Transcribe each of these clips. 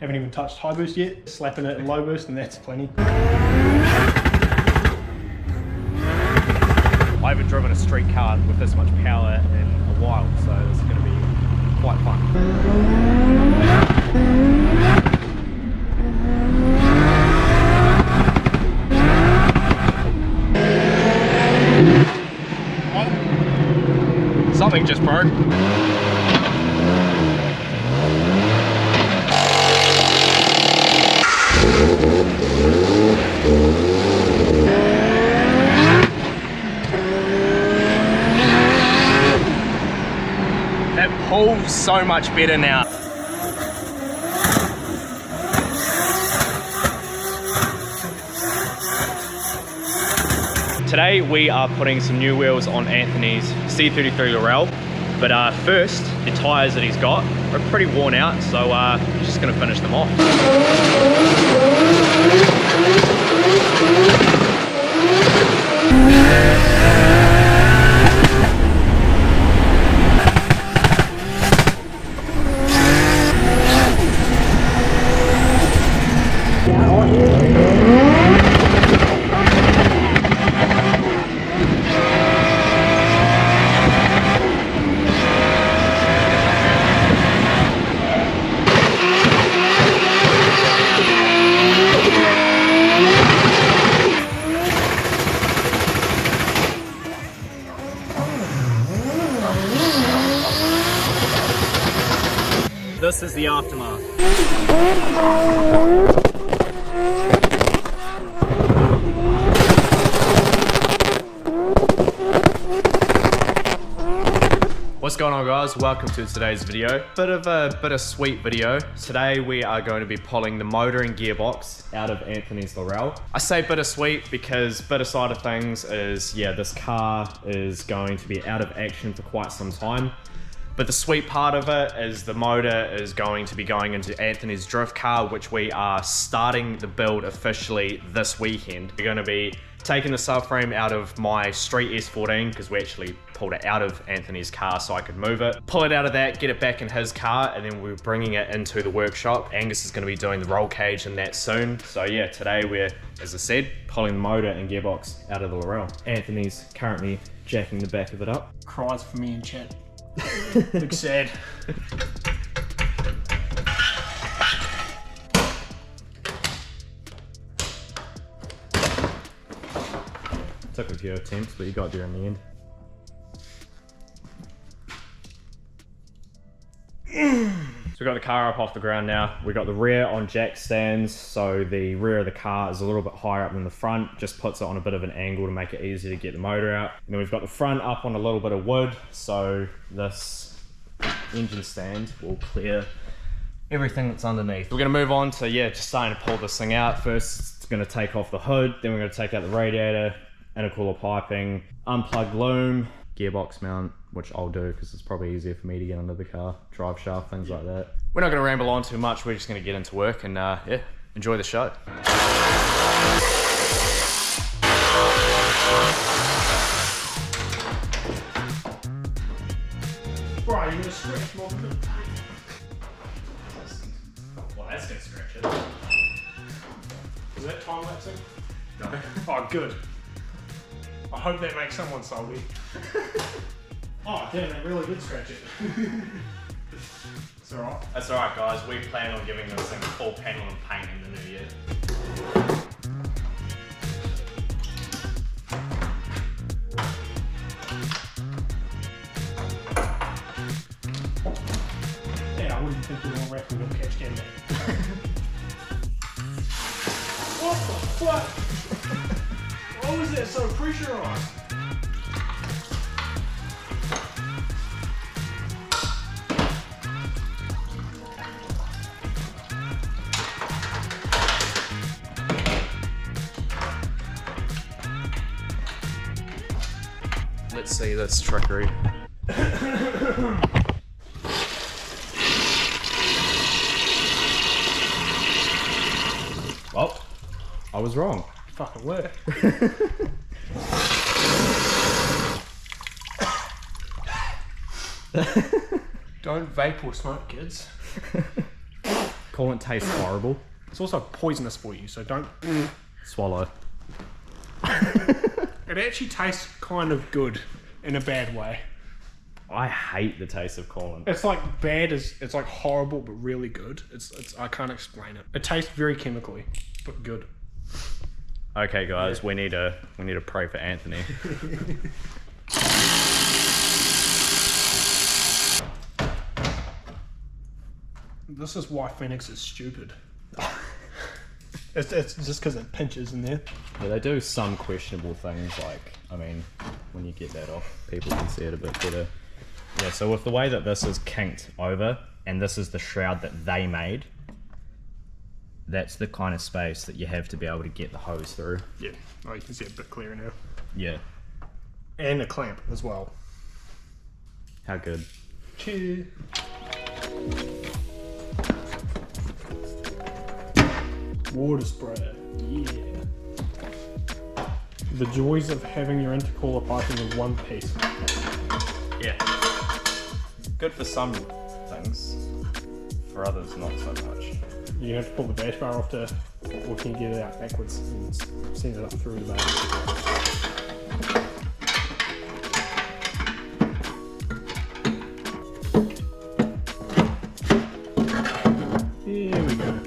Haven't even touched high boost yet. Slapping it in low boost and that's plenty. I haven't driven a street car with this much power in a while, so this is going to be quite fun. Something just broke. It pulls so much better now. Today we are putting some new wheels on Anthony's C33 Laurel, but first, the tyres that he's got are pretty worn out, so he's just going to finish them off. This is the aftermath. What's going on, guys? Welcome to today's video. Bit of a bittersweet video. Today we are going to be pulling the motor and gearbox out of Anthony's Laurel. I say bittersweet because bitter side of things is, yeah, this car is going to be out of action for quite some time. But the sweet part of it is the motor is going to be going into Anthony's drift car, which we are starting the build officially this weekend. We're going to be taking the subframe out of my Street S14 because we actually pulled it out of Anthony's car so I could move it. Pull it out of that, get it back in his car, and then we're bringing it into the workshop. Angus is going to be doing the roll cage and that soon. So yeah, today we're, as I said, pulling the motor and gearbox out of the Laurel. Anthony's currently jacking the back of it up. Cries for me in chat. Looks sad. Took a few attempts, but you got there in the end. So we got the car up off the ground now. We got the rear on jack stands, so the rear of the car is a little bit higher up than the front, just puts it on a bit of an angle to make it easier to get the motor out. And then we've got the front up on a little bit of wood, so this engine stand will clear everything that's underneath. We're gonna move on to, yeah, just starting to pull this thing out. First, it's gonna take off the hood, then we're gonna take out the radiator, intercooler piping, unplug loom, gearbox mount, which I'll do because it's probably easier for me to get under the car, drive shaft, things like that. We're not gonna ramble on too much, we're just gonna get into work and yeah, enjoy the show. Bro, you're gonna scratch more than Well, that's gonna scratch it. Is that time lapsing? No. Oh, good. I hope that makes someone salty. Oh, damn, they really did scratch it. It's alright. That's alright, guys. We plan on giving this thing a full panel and paint in the new year. Yeah, I wouldn't think we were gonna wrap with a catch can back. What the fuck? Why was that so pressurized? Let's see this trickery. Well, I was wrong. Fucking work. Don't vape or smoke, kids. Coolant tastes horrible. It's also poisonous for you, so don't. Swallow. It actually tastes kind of good in a bad way. I hate the taste of coolant. It's like bad as it's like horrible but really good. It's I can't explain it. It tastes very chemically, but good. Okay, guys, we need to pray for Anthony. This is why Phoenix is stupid. It's just because it pinches in there. Yeah, they do some questionable things, like, I mean, when you get that off, people can see it a bit better. Yeah, so with the way that this is kinked over, and this is the shroud that they made, that's the kind of space that you have to be able to get the hose through. Yeah, oh, you can see it a bit clearer now. Yeah. And a clamp as well. How good. Cheers. Water spray, yeah. The joys of having your intercooler piping in one piece. Yeah. Good for some things, for others not so much. You have to pull the bash bar off to, or can you get it out backwards and send it up through the back? There we go.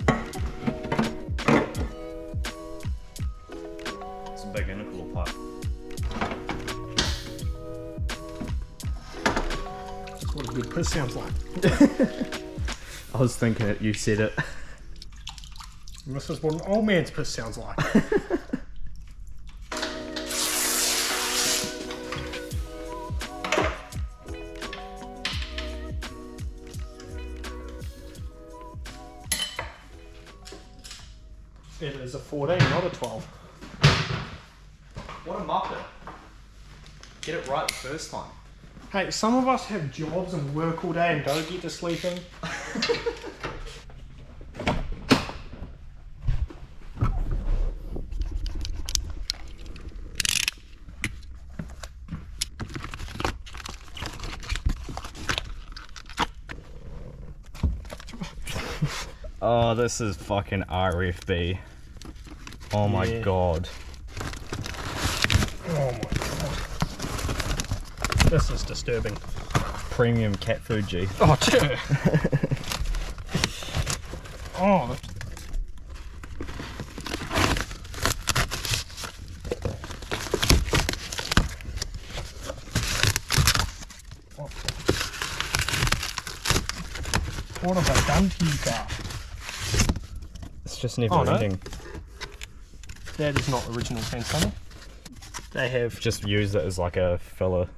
It's a big intercooler pipe. That's what a good piss sounds like. I was thinking it, you said it. And this is what an old man's piss sounds like. It is a 14, not a 12. What a muppet. Get it right the first time. Hey, some of us have jobs and work all day and don't get to sleeping. Oh, this is fucking RFB. Oh my god. Oh my god. This is disturbing. Premium cat food G. Oh, cheer. Oh. What have I done to you, car? It's just never Oh, no. ending. That is not original Pansoni. They have Just use it as like a filler,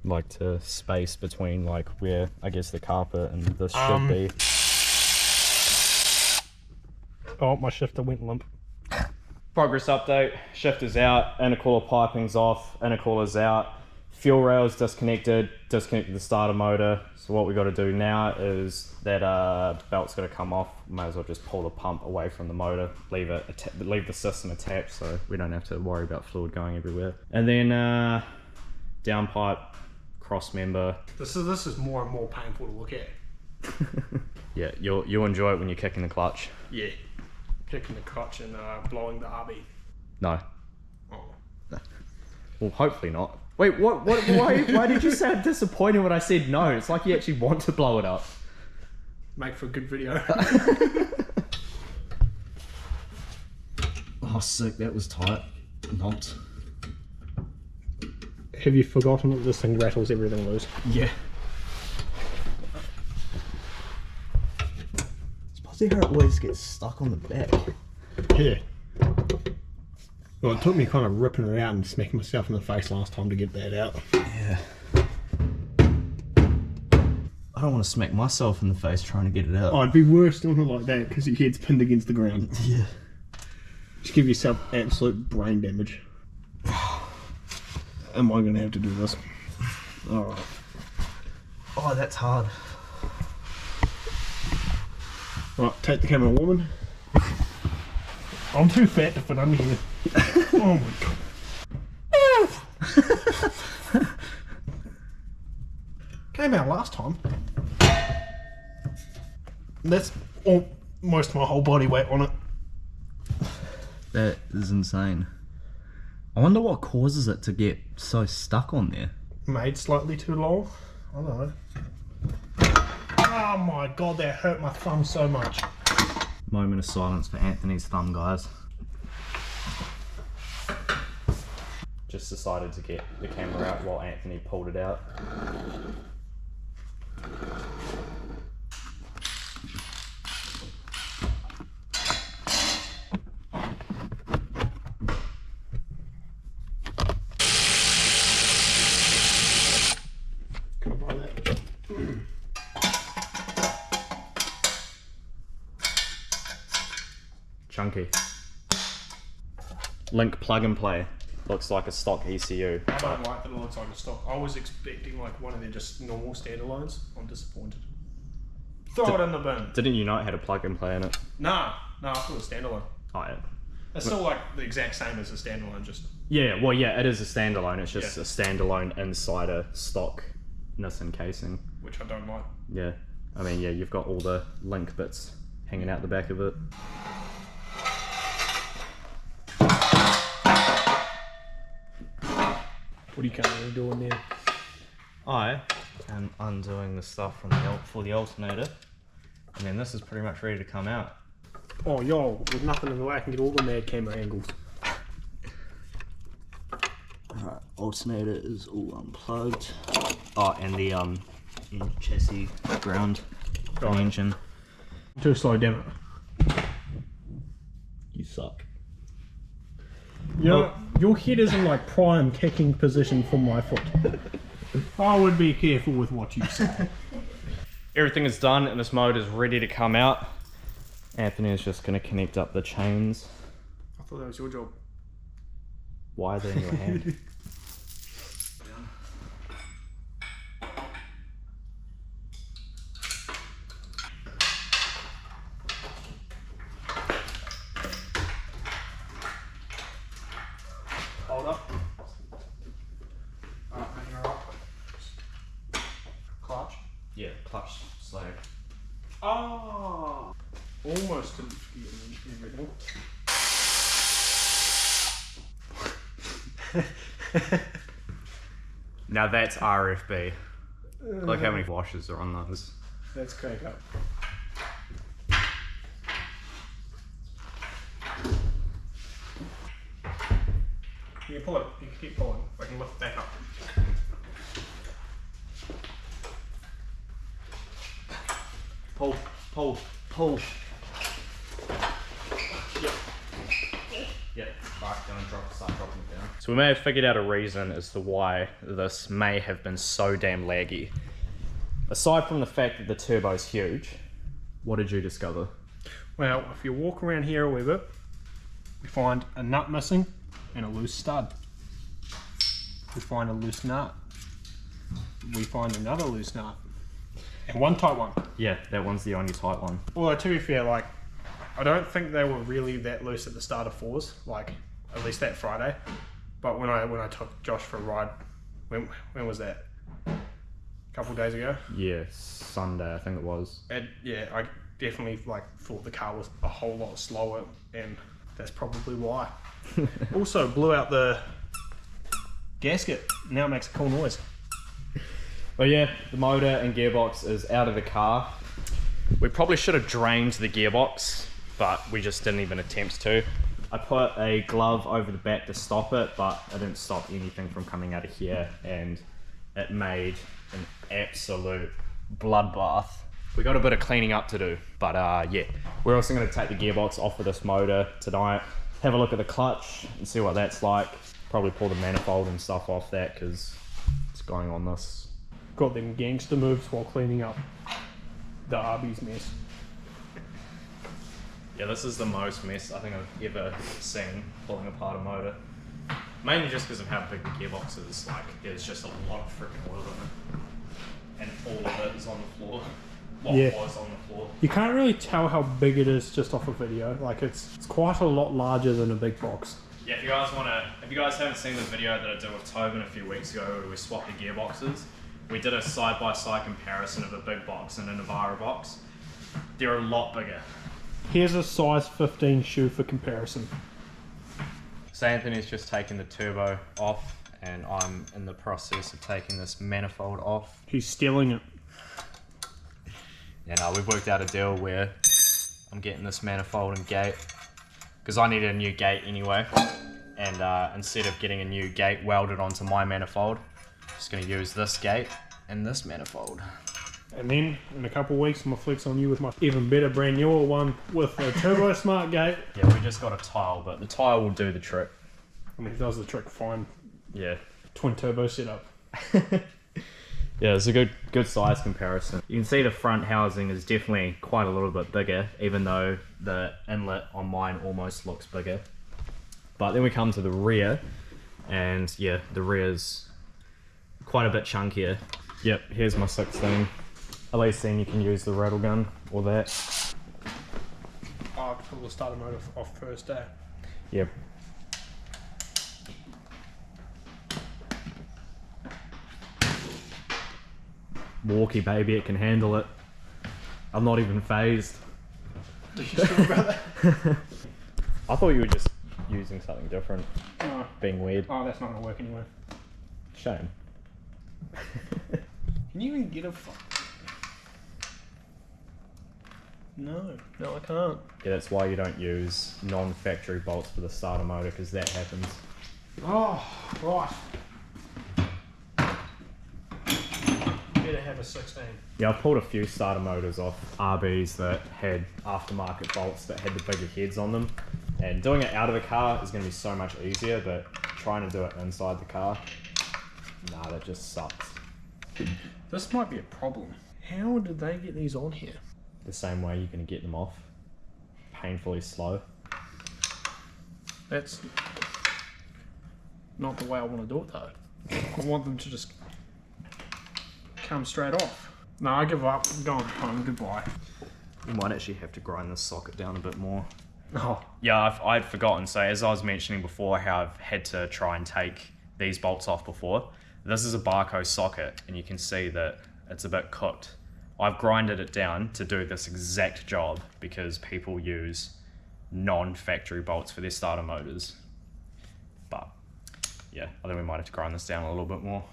like to space between like where I guess the carpet and this should be. Oh, my shifter went limp. Progress update, shifter's out, intercooler piping's off, intercooler's out, fuel rail's disconnected the starter motor. So what we got to do now is that belt's got to come off. May as well just pull the pump away from the motor, leave the system attached so we don't have to worry about fluid going everywhere. And then downpipe, cross member. This is more and more painful to look at. Yeah, you'll enjoy it when you're kicking the clutch. Yeah. Kicking the clutch and blowing the RB. No. Oh. Well, hopefully not. Wait, what? Why did you sound disappointed when I said no? It's like you actually want to blow it up. Make for a good video. Oh, sick. That was tight. Not. Have you forgotten that this thing rattles everything loose? Yeah. See how it always gets stuck on the back. Yeah. Well, it took me kind of ripping it out and smacking myself in the face last time to get that out. Yeah. I don't want to smack myself in the face trying to get it out. Oh, it'd be worse doing it like that because your head's pinned against the ground. Yeah. Just give yourself absolute brain damage. Am I going to have to do this? Alright. Oh, that's hard. Right, take the camera, woman. I'm too fat to fit under here. Oh my god. Came out last time. That's most of my whole body weight on it. That is insane. I wonder what causes it to get so stuck on there. Made slightly too long. I don't know. Oh my god, that hurt my thumb so much. Moment of silence for Anthony's thumb, guys. Just decided to get the camera out while Anthony pulled it out. Can I buy that? Chunky. Link plug and play. Looks like a stock ECU. I don't like that it looks like a stock. I was expecting like one of their just normal standalones. I'm disappointed. Throw it in the bin. Didn't you know it had a plug and play in it? Nah, I thought it was standalone. Oh yeah. It's still like the exact same as a standalone, just Yeah, well yeah, it is a standalone. It's just Yeah. a standalone inside a stock Nissan casing. which I don't like. Yeah. I mean, yeah, you've got all the link bits hanging out the back of it. What are you currently doing there? I am undoing the stuff from the for the alternator, and then this is pretty much ready to come out. Oh, yo, with nothing in the way, I can get all the mad camera angles. Alright, alternator is all unplugged. Oh, and the chassis ground for the engine. Too slow, damn it. You suck. Your head is in like prime kicking position for my foot. I would be careful with what you say. Everything is done and this mode is ready to come out. Anthony is just going to connect up the chains. I thought that was your job. Why are they in your hand? Hold up. Alright, you're up. Clutch. Yeah, clutch slag. Oh! Almost didn't forget everything. Now that's RFB. Look how many washers are on those. Let's crank up. You can pull it. You can keep pulling. I can lift it back up. Pull, pull, pull. Yeah, right, start dropping it down. So we may have figured out a reason as to why this may have been so damn laggy. Aside from the fact that the turbo is huge, what did you discover? Well, if you walk around here a wee bit, we find a nut missing and a loose stud. We find a loose nut. We find another loose nut. And one tight one. Yeah, that one's the only tight one. Well, to be fair, like, I don't think they were really that loose at the start of fours, like, at least that Friday. But when I took Josh for a ride, when was that? A couple of days ago? Yeah, Sunday I think it was. And yeah, I definitely like thought the car was a whole lot slower, and that's probably why. Also blew out the gasket. Now it makes a cool noise. But yeah, the motor and gearbox is out of the car. We probably should have drained the gearbox, but we just didn't even attempt to. I put a glove over the back to stop it, but I didn't stop anything from coming out of here, and it made an absolute bloodbath. We got a bit of cleaning up to do, but yeah. We're also going to take the gearbox off of this motor tonight, have a look at the clutch and see what that's like. Probably pull the manifold and stuff off that because it's going on this. Got them gangster moves while cleaning up the Arby's mess. Yeah, this is the most mess I think I've ever seen pulling apart a motor. Mainly just because of how big the gearbox is. Like, there's just a lot of freaking oil in it. And all of it is on the floor. What was on the floor. You can't really tell how big it is just off a video. Like, it's quite a lot larger than a big box. Yeah, if you guys haven't seen the video that I did with Tobin a few weeks ago where we swapped the gearboxes, we did a side-by-side comparison of a big box and a Navara box. They're a lot bigger. Here's a size 15 shoe for comparison. So Anthony's just taking the turbo off, and I'm in the process of taking this manifold off. He's stealing it. And we've worked out a deal where I'm getting this manifold and gate because I needed a new gate anyway, and instead of getting a new gate welded onto my manifold, I'm just going to use this gate and this manifold. And then in a couple of weeks, I'm gonna flex on you with my even better brand newer one with a turbo smart gate. Yeah, we just got a tile, but the tile will do the trick. I mean, it does the trick fine. Yeah. Twin turbo setup. Yeah, it's a good size comparison. You can see the front housing is definitely quite a little bit bigger, even though the inlet on mine almost looks bigger. But then we come to the rear, and yeah, the rear's quite a bit chunkier. Yep, here's my 16. At least then you can use the rattle gun or that. I'll pull the starter motor off first day. Yep. Walkie baby, it can handle it. I'm not even phased. Did you talk about that? I thought you were just using something different. No. Being weird. Oh, that's not gonna work anyway. Shame. Can you even get a No, I can't. Yeah, that's why you don't use non-factory bolts for the starter motor, because that happens. Oh, right. Better have a 16. Yeah, I've pulled a few starter motors off RBs that had aftermarket bolts that had the bigger heads on them. And doing it out of the car is going to be so much easier, but trying to do it inside the car, nah, that just sucks. This might be a problem. How did they get these on here? The same way you're going to get them off. Painfully slow. That's not the way I want to do it though. I want them to just come straight off. No, I give up. I'm going home. Goodbye. You might actually have to grind this socket down a bit more. Oh, Yeah, I'd forgotten. So as I was mentioning before, how I've had to try and take these bolts off before. This is a Barco socket, and you can see that it's a bit cooked. I've grinded it down to do this exact job because people use non-factory bolts for their starter motors. But yeah, I think we might have to grind this down a little bit more.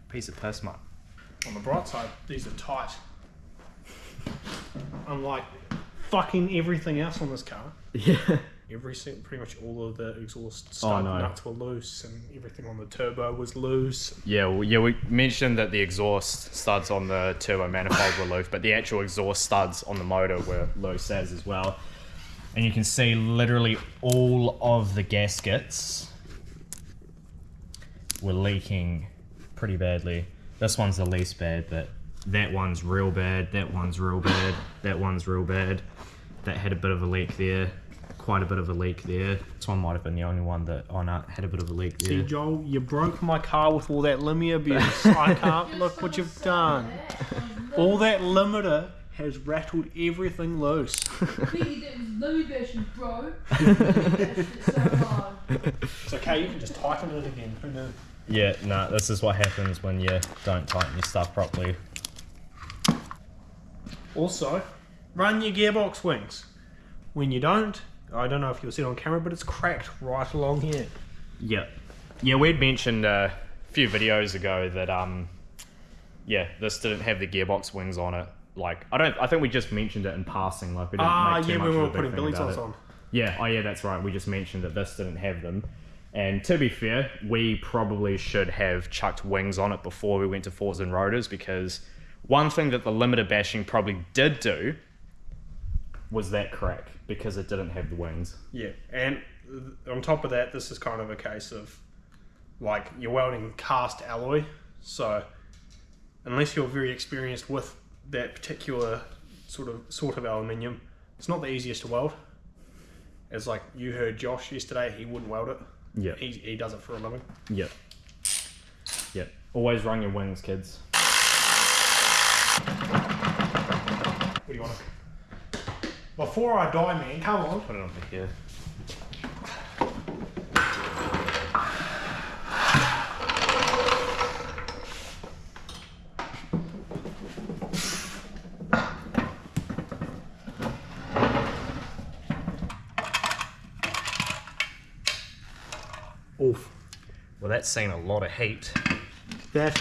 Piece of piss, mate. on the bright side, these are tight. Unlike fucking everything else on this car. Yeah. Pretty much all of the exhaust stud nuts were loose, and everything on the turbo was loose. Yeah, we mentioned that the exhaust studs on the turbo manifold were loose, but the actual exhaust studs on the motor were loose as well. And you can see literally all of the gaskets were leaking pretty badly. This one's the least bad, but that one's real bad, that one's real bad, that one's real bad. That had a bit of a leak there. Quite a bit of a leak there. This one might have been the only one that had a bit of a leak there. See, Joel, you broke my car with all that Limia abuse. I can't look what you've done. All that limiter has rattled everything loose. Biggie, that was Louis version, bro. It's so hard. It's okay, you can just tighten it again. Who knew? Yeah, nah, this is what happens when you don't tighten your stuff properly. Also, run your gearbox wings. When you don't, I don't know if you'll see it on camera, but it's cracked right along here. Yeah. Yeah, we'd mentioned a few videos ago that yeah, this didn't have the gearbox wings on it. Like, I think we just mentioned it in passing, like we didn't make too much when we of were a big putting thing Billy about Tops it. on. Yeah, oh yeah, that's right. We just mentioned that this didn't have them. And to be fair, we probably should have chucked wings on it before we went to Forza and Rotors, because one thing that the limiter bashing probably did do was that crack, because it didn't have the wings. Yeah, and on top of that, this is kind of a case of, like, you're welding cast alloy, so unless you're very experienced with that particular sort of aluminium, it's not the easiest to weld. As like you heard Josh yesterday, he wouldn't weld it. Yeah. He does it for a living. Yep. Yep. Always run your wings, kids. What do you want to... Before I die, man, come on. Put it over here. Well, that's seen a lot of heat. That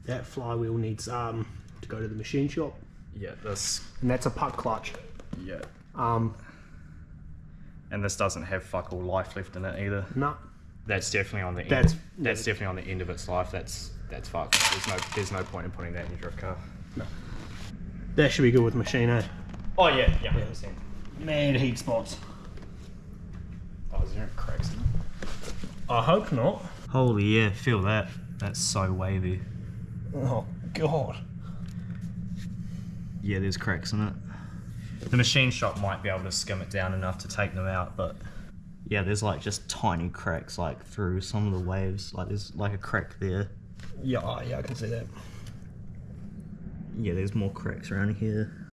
that flywheel needs to go to the machine shop, Yeah, this. and that's a puck clutch. Yeah. Um, And this doesn't have fuck all life left in it either. no, That's definitely on the end. That's- That's definitely on the end of its life. That's fucked. There's no point in putting that in your drift car. that should be good with machine, eh? Oh yeah, 100%. Mad heat spots. Oh, is there any cracks in it? I hope not. Holy yeah, feel that. That's so wavy. Oh god. Yeah, there's cracks in it. The machine shop might be able to skim it down enough to take them out, but Yeah, there's like just tiny cracks like through some of the waves. Like there's like a crack there. Yeah, I can see that. Yeah, there's more cracks around here.